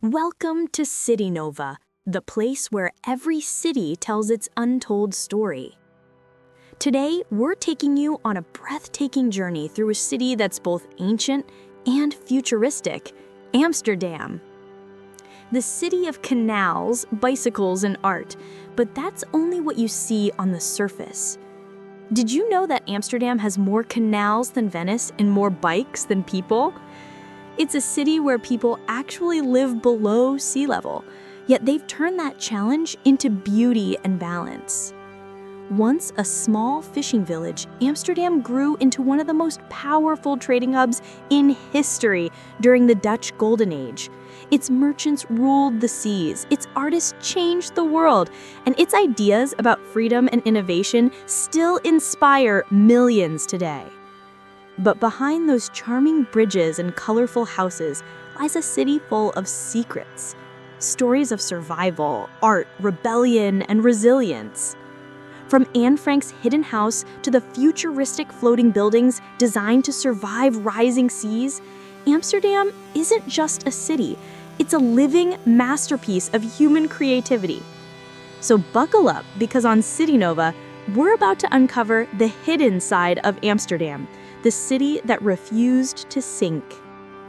Welcome to Citynova, the place where every city tells its untold story. Today, we're taking you on a breathtaking journey through a city that's both ancient and futuristic, Amsterdam. The city of canals, bicycles, and art, but that's only what you see on the surface. Did you know that Amsterdam has more canals than Venice and more bikes than people? It's a city where people actually live below sea level, yet they've turned that challenge into beauty and balance. Once a small fishing village, Amsterdam grew into one of the most powerful trading hubs in history during the Dutch Golden Age. Its merchants ruled the seas, its artists changed the world, and its ideas about freedom and innovation still inspire millions today. But behind those charming bridges and colorful houses lies a city full of secrets. Stories of survival, art, rebellion, and resilience. From Anne Frank's hidden house to the futuristic floating buildings designed to survive rising seas, Amsterdam isn't just a city, it's a living masterpiece of human creativity. So buckle up, because on Citynova, we're about to uncover the hidden side of Amsterdam, the city that refused to sink.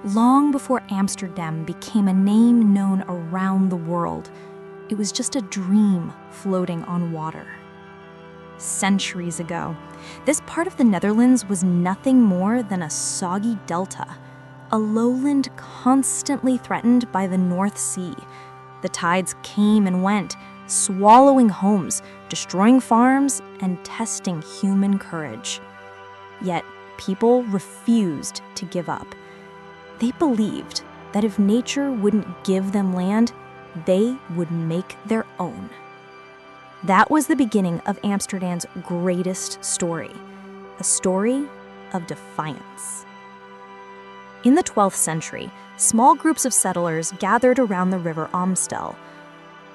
Long before Amsterdam became a name known around the world, it was just a dream floating on water. Centuries ago, this part of the Netherlands was nothing more than a soggy delta, a lowland constantly threatened by the North Sea. The tides came and went, swallowing homes, destroying farms, and testing human courage. Yet, people refused to give up. They believed that if nature wouldn't give them land, they would make their own. That was the beginning of Amsterdam's greatest story, a story of defiance. In the 12th century, small groups of settlers gathered around the river Amstel.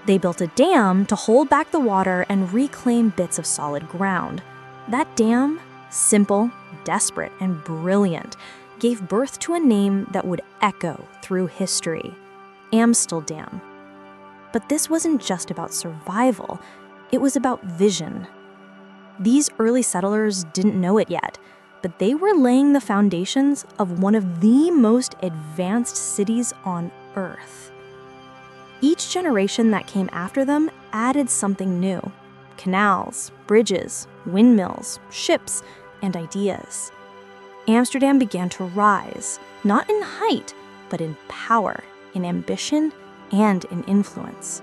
They built a dam to hold back the water and reclaim bits of solid ground. That dam, simple, desperate, and brilliant, gave birth to a name that would echo through history: Amsterdam. But this wasn't just about survival, it was about vision. These early settlers didn't know it yet, but they were laying the foundations of one of the most advanced cities on Earth. Each generation that came after them added something new: canals, bridges, windmills, ships, and ideas. Amsterdam began to rise, not in height, but in power, in ambition, and in influence.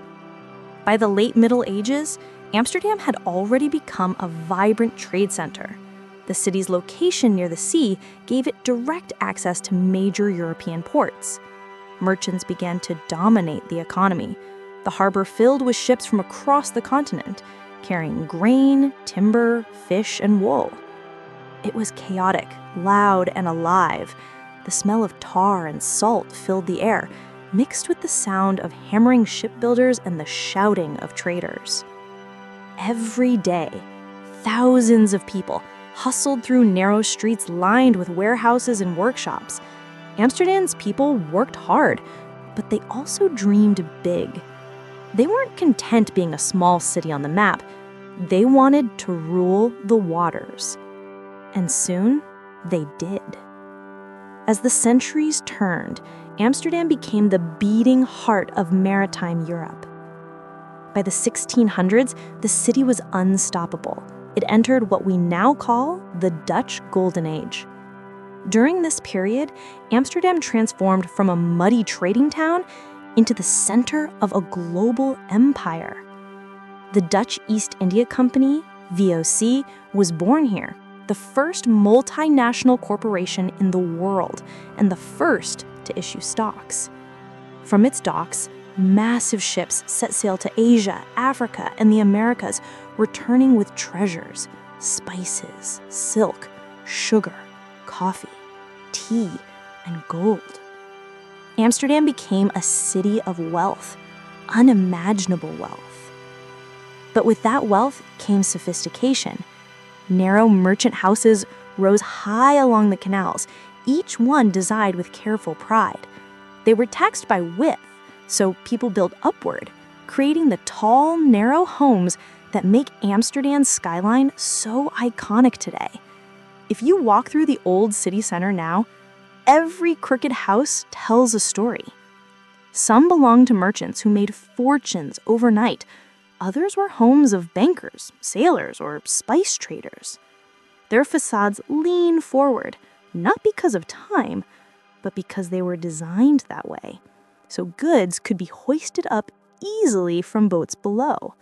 By the late Middle Ages, Amsterdam had already become a vibrant trade center. The city's location near the sea gave it direct access to major European ports. Merchants began to dominate the economy. The harbor filled with ships from across the continent, carrying grain, timber, fish, and wool. It was chaotic, loud, and alive. The smell of tar and salt filled the air, mixed with the sound of hammering shipbuilders and the shouting of traders. Every day, thousands of people hustled through narrow streets lined with warehouses and workshops. Amsterdam's people worked hard, but they also dreamed big. They weren't content being a small city on the map. They wanted to rule the waters. And soon, they did. As the centuries turned, Amsterdam became the beating heart of maritime Europe. By the 1600s, the city was unstoppable. It entered what we now call the Dutch Golden Age. During this period, Amsterdam transformed from a muddy trading town into the center of a global empire. The Dutch East India Company, VOC, was born here, the first multinational corporation in the world, and the first to issue stocks. From its docks, massive ships set sail to Asia, Africa, and the Americas, returning with treasures: spices, silk, sugar, coffee, tea, and gold. Amsterdam became a city of wealth, unimaginable wealth. But with that wealth came sophistication. Narrow merchant houses rose high along the canals, each one designed with careful pride. They were taxed by width, So people built upward, creating the tall, narrow homes that make Amsterdam's skyline so iconic today. If you walk through the old city center now, every crooked house tells a story. Some belonged to merchants who made fortunes overnight. Others were homes of bankers, sailors, or spice traders. Their facades lean forward, not because of time, but because they were designed that way, so goods could be hoisted up easily from boats below.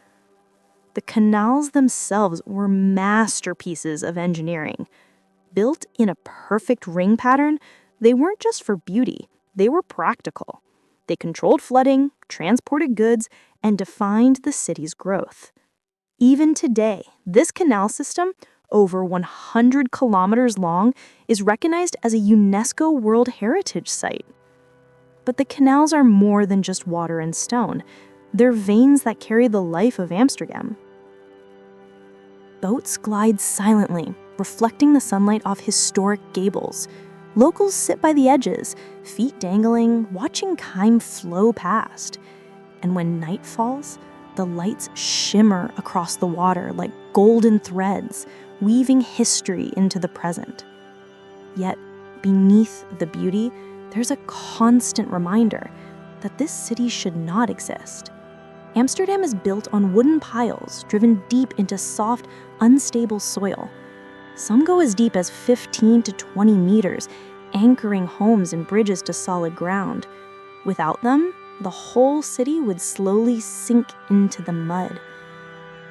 The canals themselves were masterpieces of engineering. Built in a perfect ring pattern, they weren't just for beauty, they were practical. They controlled flooding, transported goods, and defined the city's growth. Even today, this canal system, over 100 kilometers long, is recognized as a UNESCO World Heritage Site. But the canals are more than just water and stone. They're veins that carry the life of Amsterdam. Boats glide silently, reflecting the sunlight off historic gables. Locals sit by the edges, feet dangling, watching time flow past. And when night falls, the lights shimmer across the water like golden threads, weaving history into the present. Yet, beneath the beauty, there's a constant reminder that this city should not exist. Amsterdam is built on wooden piles driven deep into soft, unstable soil. Some go as deep as 15 to 20 meters, anchoring homes and bridges to solid ground. Without them, the whole city would slowly sink into the mud.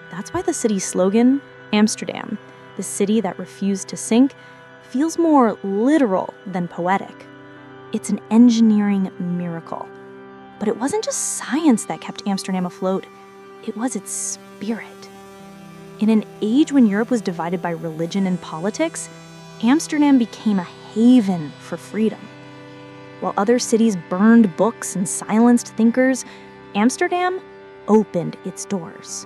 That's why the city's slogan, Amsterdam, the city that refused to sink, feels more literal than poetic. It's an engineering miracle. But it wasn't just science that kept Amsterdam afloat, it was its spirit. In an age when Europe was divided by religion and politics, Amsterdam became a haven for freedom. While other cities burned books and silenced thinkers, Amsterdam opened its doors.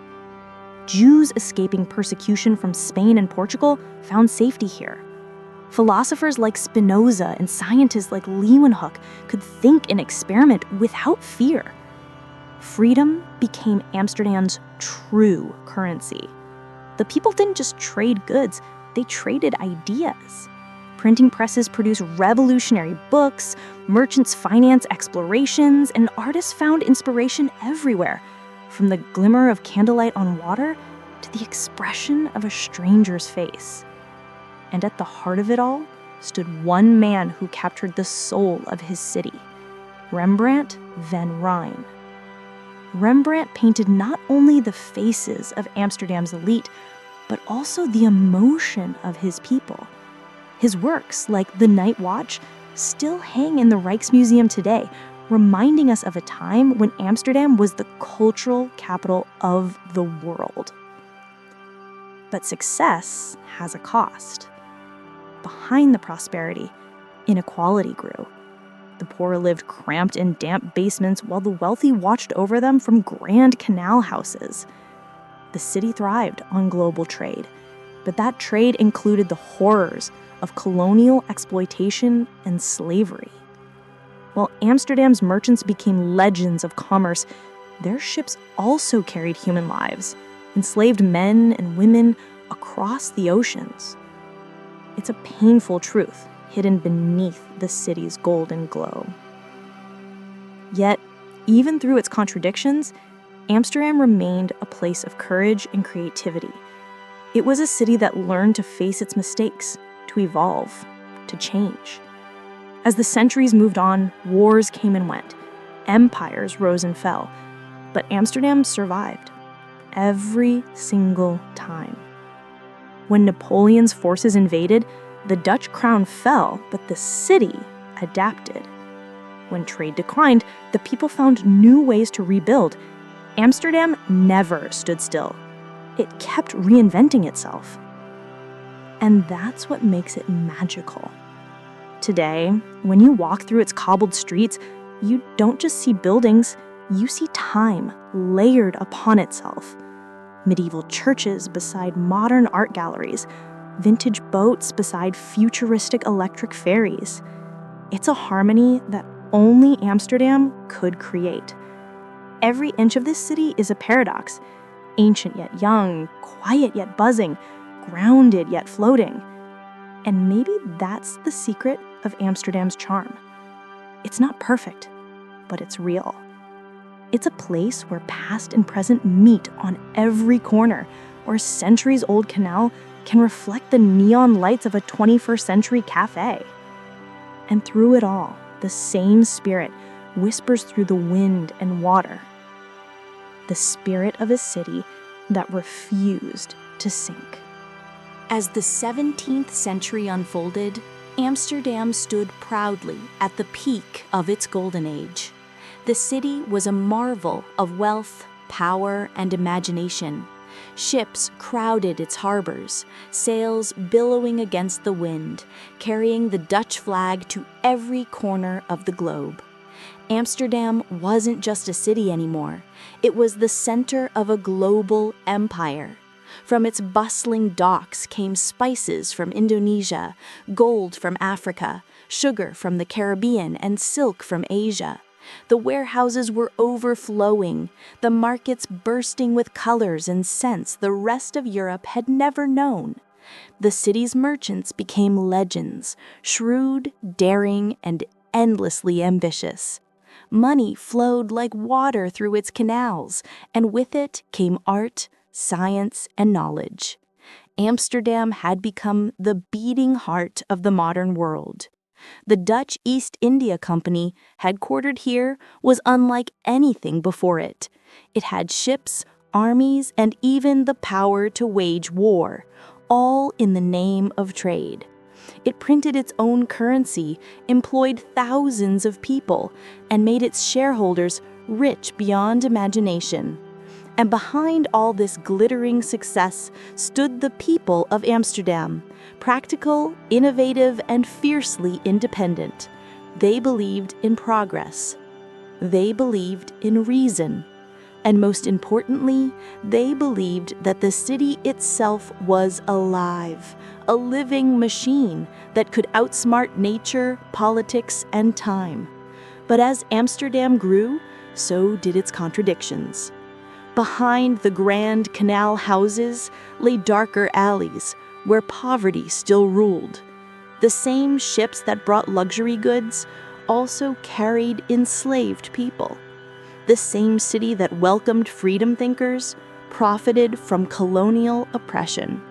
Jews escaping persecution from Spain and Portugal found safety here. Philosophers like Spinoza and scientists like Leeuwenhoek could think and experiment without fear. Freedom became Amsterdam's true currency. The people didn't just trade goods, they traded ideas. Printing presses produced revolutionary books, merchants financed explorations, and artists found inspiration everywhere, from the glimmer of candlelight on water to the expression of a stranger's face. And at the heart of it all stood one man who captured the soul of his city, Rembrandt van Rijn. Rembrandt painted not only the faces of Amsterdam's elite, but also the emotion of his people. His works, like The Night Watch, still hang in the Rijksmuseum today, reminding us of a time when Amsterdam was the cultural capital of the world. But success has a cost. Behind the prosperity, inequality grew. The poor lived cramped in damp basements while the wealthy watched over them from grand canal houses. The city thrived on global trade, but that trade included the horrors of colonial exploitation and slavery. While Amsterdam's merchants became legends of commerce, their ships also carried human lives, enslaved men and women across the oceans. It's a painful truth hidden beneath the city's golden glow. Yet, even through its contradictions, Amsterdam remained a place of courage and creativity. It was a city that learned to face its mistakes, to evolve, to change. As the centuries moved on, wars came and went. Empires rose and fell. But Amsterdam survived. Every single time. When Napoleon's forces invaded, the Dutch crown fell, but the city adapted. When trade declined, the people found new ways to rebuild. Amsterdam never stood still. It kept reinventing itself. And that's what makes it magical. Today, when you walk through its cobbled streets, you don't just see buildings, you see time layered upon itself. Medieval churches beside modern art galleries, vintage boats beside futuristic electric ferries. It's a harmony that only Amsterdam could create. Every inch of this city is a paradox, ancient yet young, quiet yet buzzing, grounded yet floating. And maybe that's the secret of Amsterdam's charm. It's not perfect, but it's real. It's a place where past and present meet on every corner, where a centuries-old canal can reflect the neon lights of a 21st century cafe. And through it all, the same spirit whispers through the wind and water. The spirit of a city that refused to sink. As the 17th century unfolded, Amsterdam stood proudly at the peak of its golden age. The city was a marvel of wealth, power, and imagination. Ships crowded its harbors, sails billowing against the wind, carrying the Dutch flag to every corner of the globe. Amsterdam wasn't just a city anymore. It was the center of a global empire. From its bustling docks came spices from Indonesia, gold from Africa, sugar from the Caribbean, and silk from Asia. The warehouses were overflowing, the markets bursting with colors and scents the rest of Europe had never known. The city's merchants became legends, shrewd, daring, and endlessly ambitious. Money flowed like water through its canals, and with it came art, science, and knowledge. Amsterdam had become the beating heart of the modern world. The Dutch East India Company, headquartered here, was unlike anything before it. It had ships, armies, and even the power to wage war, all in the name of trade. It printed its own currency, employed thousands of people, and made its shareholders rich beyond imagination. And behind all this glittering success stood the people of Amsterdam, practical, innovative, and fiercely independent. They believed in progress. They believed in reason. And most importantly, they believed that the city itself was alive, a living machine that could outsmart nature, politics, and time. But as Amsterdam grew, so did its contradictions. Behind the grand canal houses lay darker alleys where poverty still ruled. The same ships that brought luxury goods also carried enslaved people. The same city that welcomed freedom thinkers profited from colonial oppression.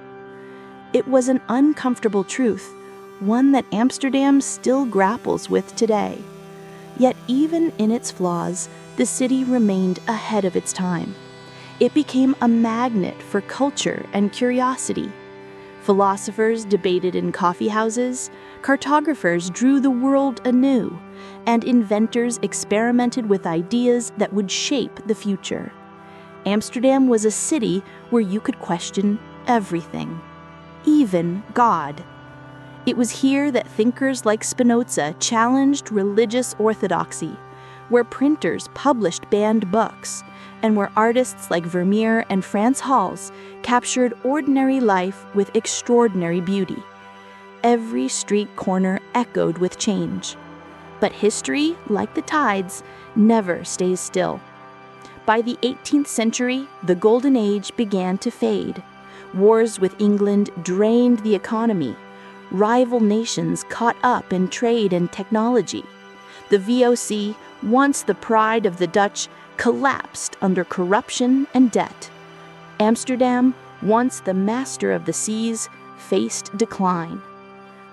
It was an uncomfortable truth, one that Amsterdam still grapples with today. Yet even in its flaws, the city remained ahead of its time. It became a magnet for culture and curiosity. Philosophers debated in coffee houses, cartographers drew the world anew, and inventors experimented with ideas that would shape the future. Amsterdam was a city where you could question everything, even God. It was here that thinkers like Spinoza challenged religious orthodoxy, where printers published banned books, and where artists like Vermeer and Frans Hals captured ordinary life with extraordinary beauty. Every street corner echoed with change. But history, like the tides, never stays still. By the 18th century, the Golden Age began to fade. Wars with England drained the economy. Rival nations caught up in trade and technology. The VOC, once the pride of the Dutch, collapsed under corruption and debt. Amsterdam, once the master of the seas, faced decline.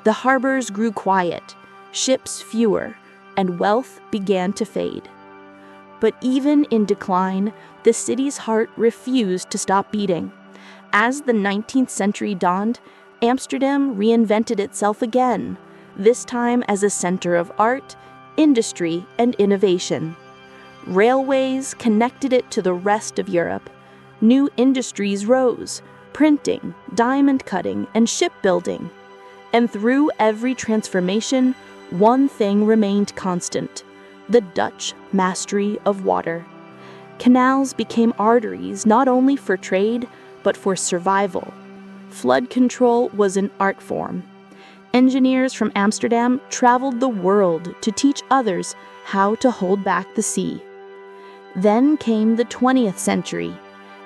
The harbors grew quiet, ships fewer, and wealth began to fade. But even in decline, the city's heart refused to stop beating. As the 19th century dawned, Amsterdam reinvented itself again, this time as a center of art, industry, and innovation. Railways connected it to the rest of Europe. New industries rose, printing, diamond cutting, and shipbuilding. And through every transformation, one thing remained constant: the Dutch mastery of water. Canals became arteries not only for trade, but for survival. Flood control was an art form. Engineers from Amsterdam traveled the world to teach others how to hold back the sea. Then came the 20th century,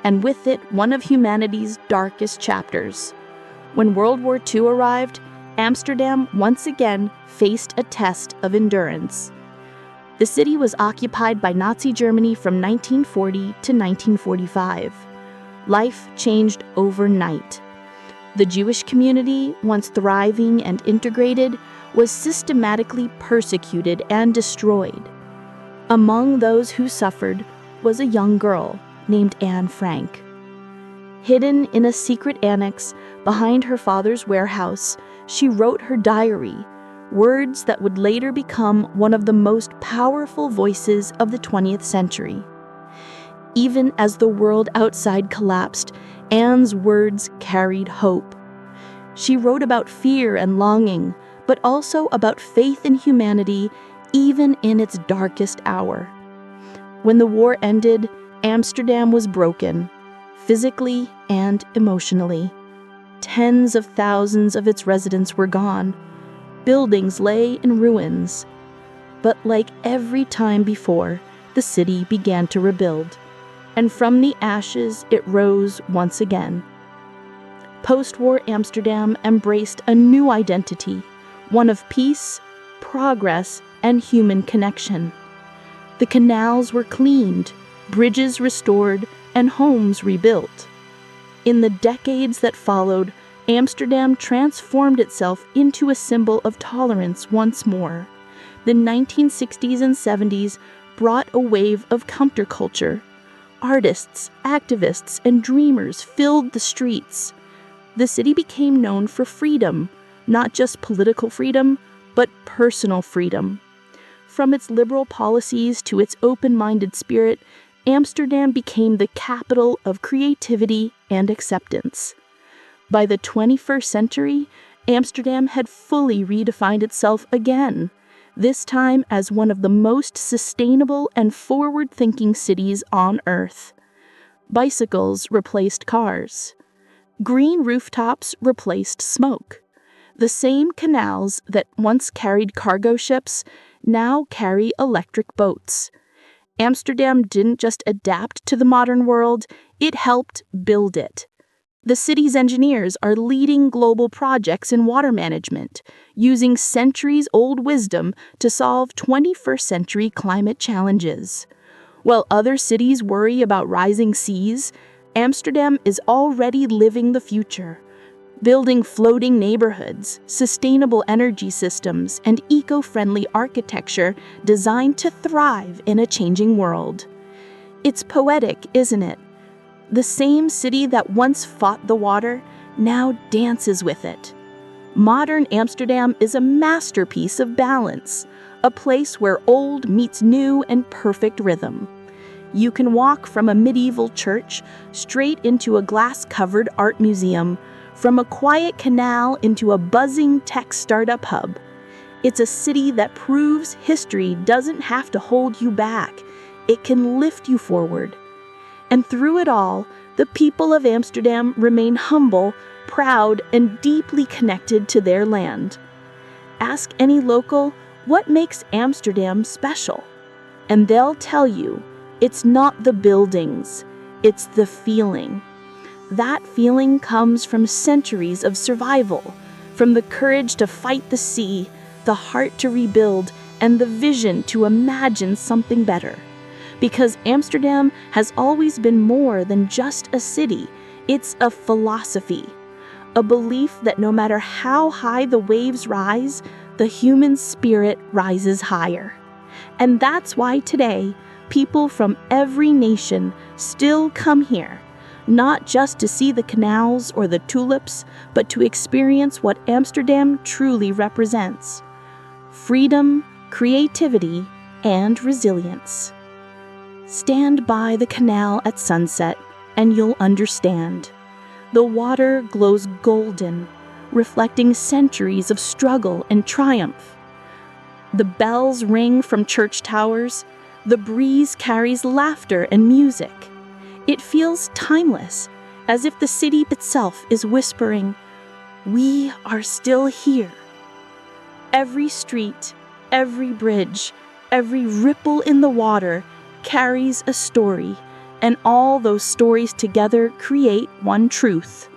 and with it one of humanity's darkest chapters. When World War II arrived, Amsterdam once again faced a test of endurance. The city was occupied by Nazi Germany from 1940 to 1945. Life changed overnight. The Jewish community, once thriving and integrated, was systematically persecuted and destroyed. Among those who suffered was a young girl named Anne Frank. Hidden in a secret annex behind her father's warehouse, she wrote her diary, words that would later become one of the most powerful voices of the 20th century. Even as the world outside collapsed, Anne's words carried hope. She wrote about fear and longing, but also about faith in humanity, even in its darkest hour. When the war ended, Amsterdam was broken, physically and emotionally. Tens of thousands of its residents were gone. Buildings lay in ruins. But like every time before, the city began to rebuild, and from the ashes it rose once again. Post-war Amsterdam embraced a new identity, one of peace, progress, and human connection. The canals were cleaned, bridges restored, and homes rebuilt. In the decades that followed, Amsterdam transformed itself into a symbol of tolerance once more. The 1960s and 70s brought a wave of counterculture. Artists, activists, and dreamers filled the streets. The city became known for freedom, not just political freedom, but personal freedom. From its liberal policies to its open-minded spirit, Amsterdam became the capital of creativity and acceptance. By the 21st century, Amsterdam had fully redefined itself again, this time as one of the most sustainable and forward-thinking cities on Earth. Bicycles replaced cars. Green rooftops replaced smoke. The same canals that once carried cargo ships now carry electric boats. Amsterdam didn't just adapt to the modern world, it helped build it. The city's engineers are leading global projects in water management, using centuries-old wisdom to solve 21st century climate challenges. While other cities worry about rising seas, Amsterdam is already living the future, building floating neighborhoods, sustainable energy systems, and eco-friendly architecture designed to thrive in a changing world. It's poetic, isn't it? The same city that once fought the water now dances with it. Modern Amsterdam is a masterpiece of balance, a place where old meets new and perfect rhythm. You can walk from a medieval church straight into a glass-covered art museum, from a quiet canal into a buzzing tech startup hub. It's a city that proves history doesn't have to hold you back. It can lift you forward. And through it all, the people of Amsterdam remain humble, proud, and deeply connected to their land. Ask any local, what makes Amsterdam special? And they'll tell you, it's not the buildings, it's the feeling. That feeling comes from centuries of survival, from the courage to fight the sea, the heart to rebuild, and the vision to imagine something better. Because Amsterdam has always been more than just a city, it's a philosophy, a belief that no matter how high the waves rise, the human spirit rises higher. And that's why today, people from every nation still come here, not just to see the canals or the tulips, but to experience what Amsterdam truly represents: freedom, creativity, and resilience. Stand by the canal at sunset, and you'll understand. The water glows golden, reflecting centuries of struggle and triumph. The bells ring from church towers. The breeze carries laughter and music. It feels timeless, as if the city itself is whispering, "We are still here." Every street, every bridge, Every ripple in the water carries a story, and all those stories together create one truth.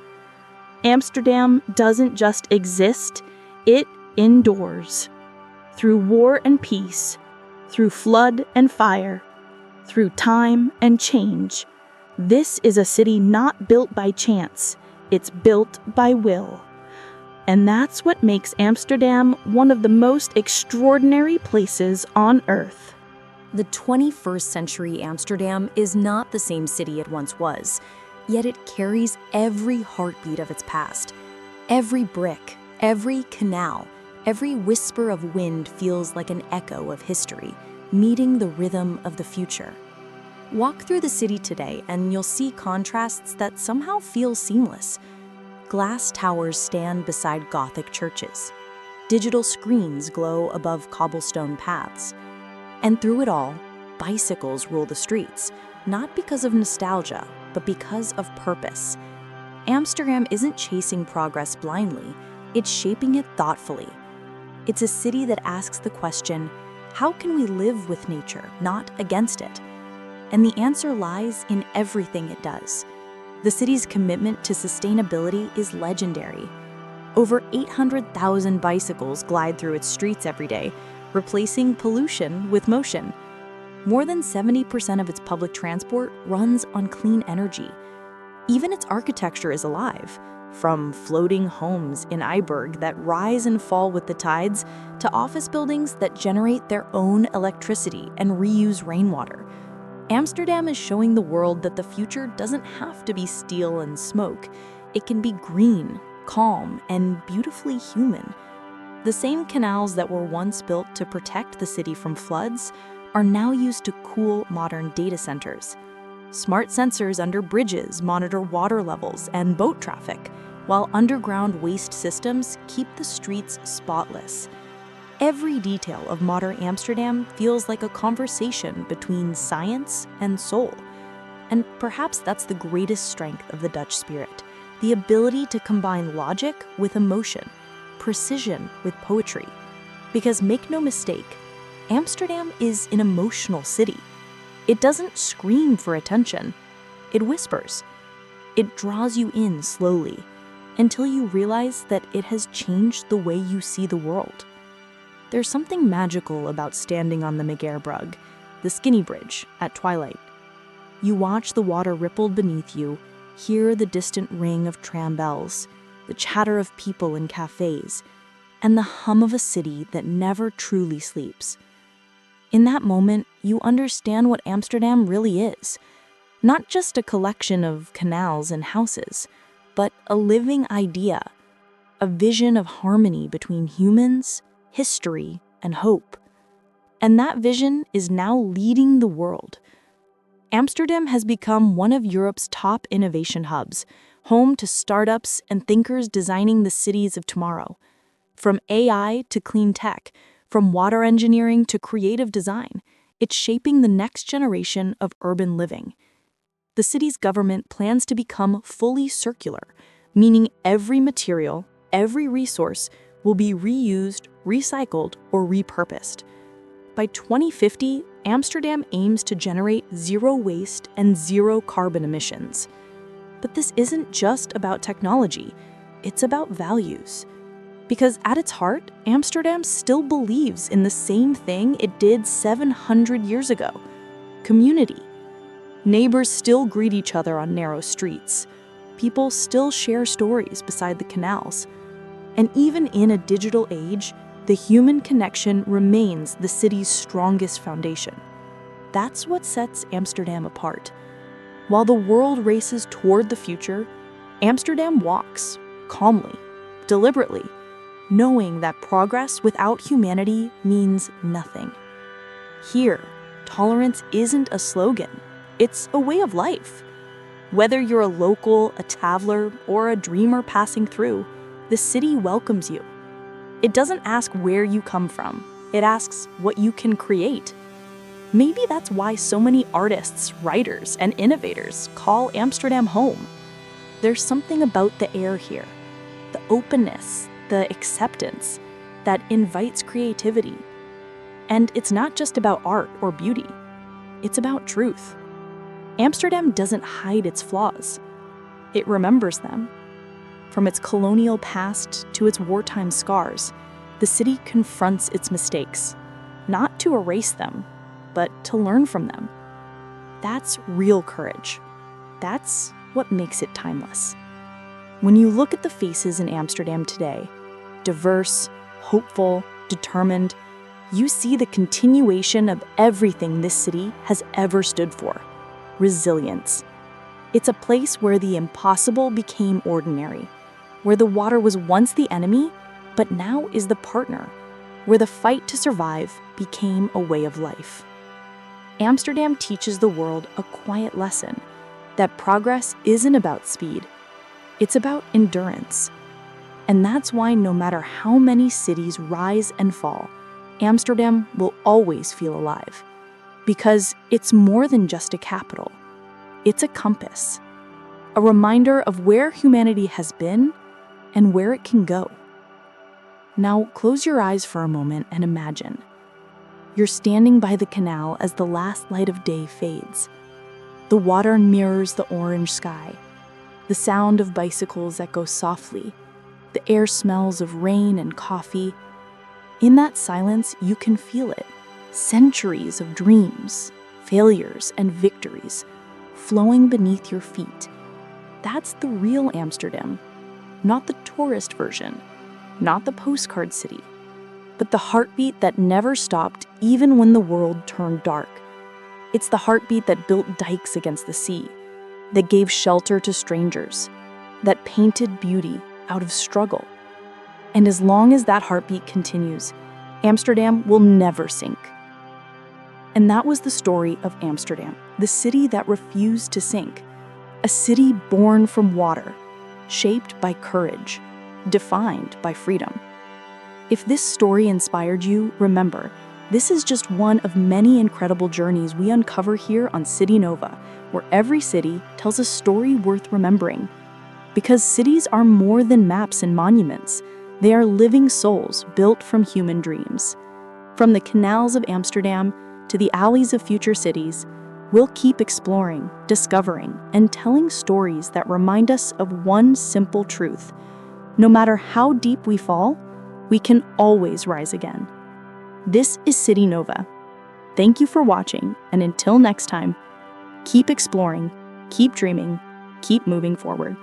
Amsterdam doesn't just exist, it endures. Through war and peace, through flood and fire, through time and change, this is a city not built by chance, it's built by will. And that's what makes Amsterdam one of the most extraordinary places on Earth. The 21st century Amsterdam is not the same city it once was, yet it carries every heartbeat of its past. Every brick, every canal, every whisper of wind feels like an echo of history, meeting the rhythm of the future. Walk through the city today and you'll see contrasts that somehow feel seamless. Glass towers stand beside Gothic churches. Digital screens glow above cobblestone paths. And through it all, bicycles rule the streets, not because of nostalgia, but because of purpose. Amsterdam isn't chasing progress blindly, it's shaping it thoughtfully. It's a city that asks the question, how can we live with nature, not against it? And the answer lies in everything it does. The city's commitment to sustainability is legendary. Over 800,000 bicycles glide through its streets every day, replacing pollution with motion. More than 70% of its public transport runs on clean energy. Even its architecture is alive, from floating homes in Eiburg that rise and fall with the tides to office buildings that generate their own electricity and reuse rainwater. Amsterdam is showing the world that the future doesn't have to be steel and smoke. It can be green, calm, and beautifully human. The same canals that were once built to protect the city from floods are now used to cool modern data centers. Smart sensors under bridges monitor water levels and boat traffic, while underground waste systems keep the streets spotless. Every detail of modern Amsterdam feels like a conversation between science and soul. And perhaps that's the greatest strength of the Dutch spirit, the ability to combine logic with emotion, precision with poetry. Because make no mistake, Amsterdam is an emotional city. It doesn't scream for attention, it whispers. It draws you in slowly until you realize that it has changed the way you see the world. There's something magical about standing on the Mageerbrug, the skinny bridge, at twilight. You watch the water rippled beneath you, hear the distant ring of tram bells, the chatter of people in cafes, and the hum of a city that never truly sleeps. In that moment, you understand what Amsterdam really is. Not just a collection of canals and houses, but a living idea, a vision of harmony between humans, history, and hope. And that vision is now leading the world. Amsterdam has become one of Europe's top innovation hubs, home to startups and thinkers designing the cities of tomorrow. From AI to clean tech, from water engineering to creative design, it's shaping the next generation of urban living. The city's government plans to become fully circular, meaning every material, every resource will be reused, recycled, or repurposed. By 2050, Amsterdam aims to generate zero waste and zero carbon emissions. But this isn't just about technology, it's about values. Because at its heart, Amsterdam still believes in the same thing it did 700 years ago: community. Neighbors still greet each other on narrow streets. People still share stories beside the canals. And even in a digital age, the human connection remains the city's strongest foundation. That's what sets Amsterdam apart. While the world races toward the future, Amsterdam walks, calmly, deliberately, knowing that progress without humanity means nothing. Here, tolerance isn't a slogan, it's a way of life. Whether you're a local, a traveler, or a dreamer passing through, the city welcomes you. It doesn't ask where you come from, it asks what you can create. Maybe that's why so many artists, writers, and innovators call Amsterdam home. There's something about the air here, the openness, the acceptance, that invites creativity. And it's not just about art or beauty. It's about truth. Amsterdam doesn't hide its flaws. It remembers them. From its colonial past to its wartime scars, the city confronts its mistakes, not to erase them, but to learn from them. That's real courage. That's what makes it timeless. When you look at the faces in Amsterdam today, diverse, hopeful, determined, you see the continuation of everything this city has ever stood for: resilience. It's a place where the impossible became ordinary, where the water was once the enemy, but now is the partner, where the fight to survive became a way of life. Amsterdam teaches the world a quiet lesson that progress isn't about speed, it's about endurance. And that's why no matter how many cities rise and fall, Amsterdam will always feel alive. Because it's more than just a capital. It's a compass, a reminder of where humanity has been and where it can go. Now close your eyes for a moment and imagine. You're standing by the canal as the last light of day fades. The water mirrors the orange sky, the sound of bicycles echoes softly, the air smells of rain and coffee. In that silence, you can feel it. Centuries of dreams, failures, and victories flowing beneath your feet. That's the real Amsterdam, not the tourist version, not the postcard city, but the heartbeat that never stopped even when the world turned dark. It's the heartbeat that built dikes against the sea, that gave shelter to strangers, that painted beauty out of struggle. And as long as that heartbeat continues, Amsterdam will never sink. And that was the story of Amsterdam, the city that refused to sink, a city born from water, shaped by courage, defined by freedom. If this story inspired you, remember, this is just one of many incredible journeys we uncover here on Citynova, where every city tells a story worth remembering. Because cities are more than maps and monuments. They are living souls built from human dreams. From the canals of Amsterdam to the alleys of future cities, we'll keep exploring, discovering, and telling stories that remind us of one simple truth. No matter how deep we fall, we can always rise again. This is Citynova. Thank you for watching, and until next time, keep exploring, keep dreaming, keep moving forward.